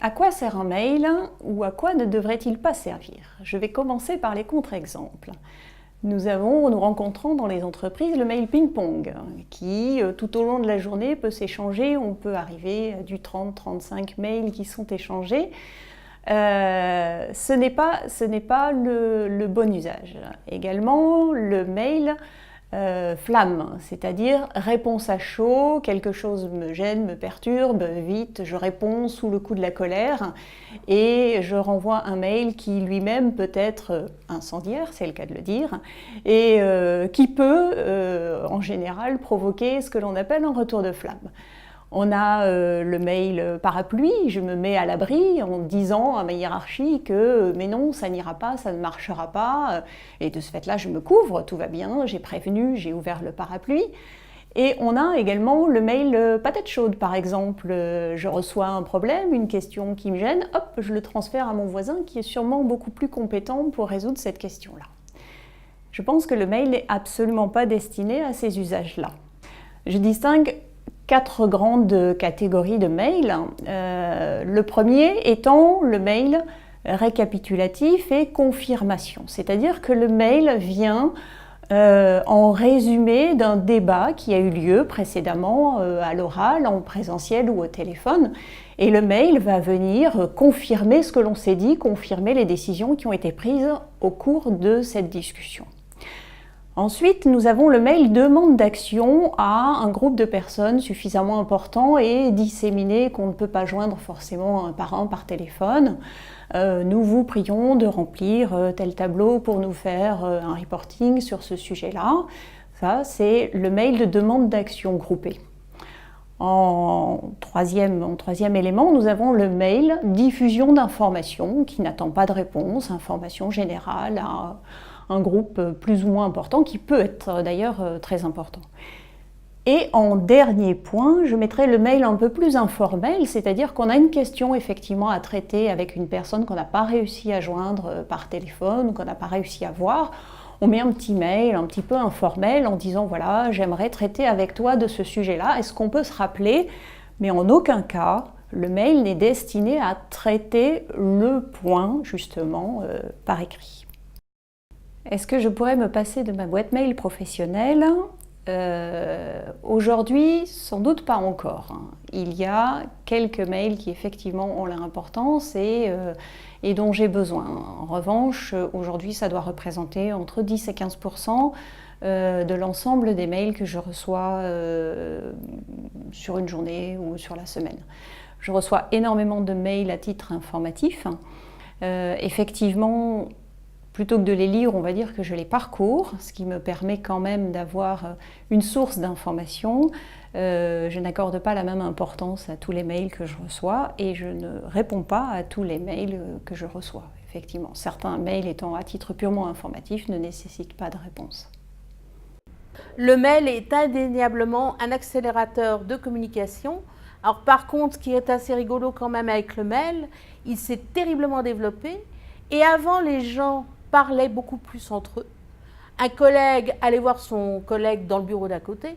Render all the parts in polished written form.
À quoi sert un mail ou à quoi ne devrait-il pas servir? Je vais commencer par les contre-exemples. Nous rencontrons dans les entreprises le mail ping-pong qui, tout au long de la journée, peut s'échanger. On peut arriver à du 30-35 mails qui sont échangés. Ce n'est pas le bon usage. Également, le mail flamme, c'est-à-dire réponse à chaud, quelque chose me gêne, me perturbe, vite, je réponds sous le coup de la colère et je renvoie un mail qui lui-même peut être incendiaire, c'est le cas de le dire, et qui peut en général provoquer ce que l'on appelle un retour de flamme. On a le mail parapluie, je me mets à l'abri en disant à ma hiérarchie que mais non, ça n'ira pas, ça ne marchera pas. Et de ce fait-là, je me couvre, tout va bien, j'ai prévenu, j'ai ouvert le parapluie. Et on a également le mail patate chaude, par exemple. Je reçois un problème, une question qui me gêne, hop, je le transfère à mon voisin qui est sûrement beaucoup plus compétent pour résoudre cette question-là. Je pense que le mail n'est absolument pas destiné à ces usages-là. Je distingue 4 grandes catégories de mails. Le premier étant le mail récapitulatif et confirmation, c'est-à-dire que le mail vient en résumé d'un débat qui a eu lieu précédemment à l'oral, en présentiel ou au téléphone, et le mail va venir confirmer ce que l'on s'est dit, confirmer les décisions qui ont été prises au cours de cette discussion. Ensuite, nous avons le mail demande d'action à un groupe de personnes suffisamment important et disséminé qu'on ne peut pas joindre forcément un par téléphone. Nous vous prions de remplir tel tableau pour nous faire un reporting sur ce sujet-là. Ça, c'est le mail de demande d'action groupée. En troisième élément, nous avons le mail diffusion d'informations qui n'attend pas de réponse, information générale à un groupe plus ou moins important, qui peut être d'ailleurs très important. Et en dernier point, je mettrai le mail un peu plus informel, c'est-à-dire qu'on a une question effectivement à traiter avec une personne qu'on n'a pas réussi à joindre par téléphone ou qu'on n'a pas réussi à voir. On met un petit mail un petit peu informel en disant voilà, j'aimerais traiter avec toi de ce sujet-là, est-ce qu'on peut se rappeler? Mais en aucun cas, le mail n'est destiné à traiter le point justement par écrit. Est-ce que je pourrais me passer de ma boîte mail professionnelle? Aujourd'hui, sans doute pas encore. Il y a quelques mails qui effectivement ont leur importance et dont j'ai besoin. En revanche, aujourd'hui, ça doit représenter entre 10 et 15% de l'ensemble des mails que je reçois sur une journée ou sur la semaine. Je reçois énormément de mails à titre informatif. Effectivement, plutôt que de les lire, on va dire que je les parcours, ce qui me permet quand même d'avoir une source d'information. Je n'accorde pas la même importance à tous les mails que je reçois et je ne réponds pas à tous les mails que je reçois. Effectivement, certains mails étant à titre purement informatif ne nécessitent pas de réponse. Le mail est indéniablement un accélérateur de communication. Alors par contre, ce qui est assez rigolo quand même avec le mail, il s'est terriblement développé et avant les gens parlaient beaucoup plus entre eux. Un collègue allait voir son collègue dans le bureau d'à côté.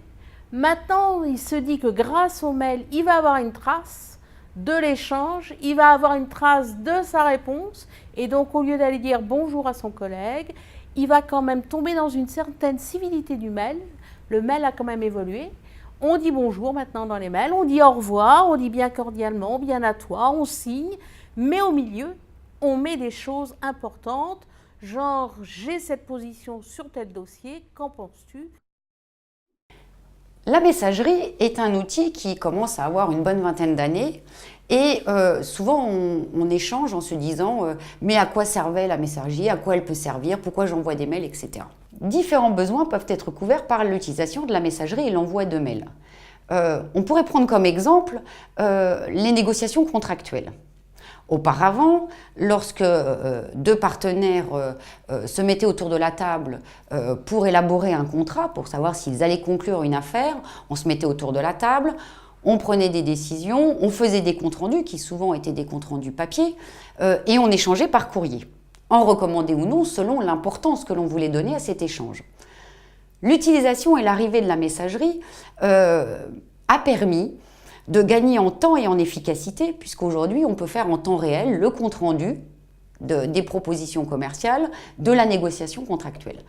Maintenant, il se dit que grâce au mail, il va avoir une trace de l'échange, il va avoir une trace de sa réponse. Et donc, au lieu d'aller dire bonjour à son collègue, il va quand même tomber dans une certaine civilité du mail. Le mail a quand même évolué. On dit bonjour maintenant dans les mails, on dit au revoir, on dit bien cordialement, bien à toi, on signe. Mais au milieu, on met des choses importantes. Genre, j'ai cette position sur tel dossier, qu'en penses-tu? La messagerie est un outil qui commence à avoir une bonne vingtaine d'années et souvent on échange en se disant mais à quoi servait la messagerie, à quoi elle peut servir, pourquoi j'envoie des mails, etc. Différents besoins peuvent être couverts par l'utilisation de la messagerie et l'envoi de mails. On pourrait prendre comme exemple les négociations contractuelles. Auparavant, lorsque deux partenaires se mettaient autour de la table pour élaborer un contrat, pour savoir s'ils allaient conclure une affaire, on se mettait autour de la table, on prenait des décisions, on faisait des comptes rendus, qui souvent étaient des comptes rendus papier, et on échangeait par courrier, en recommandé ou non, selon l'importance que l'on voulait donner à cet échange. L'utilisation et l'arrivée de la messagerie a permis de gagner en temps et en efficacité, puisqu'aujourd'hui, on peut faire en temps réel le compte-rendu des propositions commerciales, de la négociation contractuelle.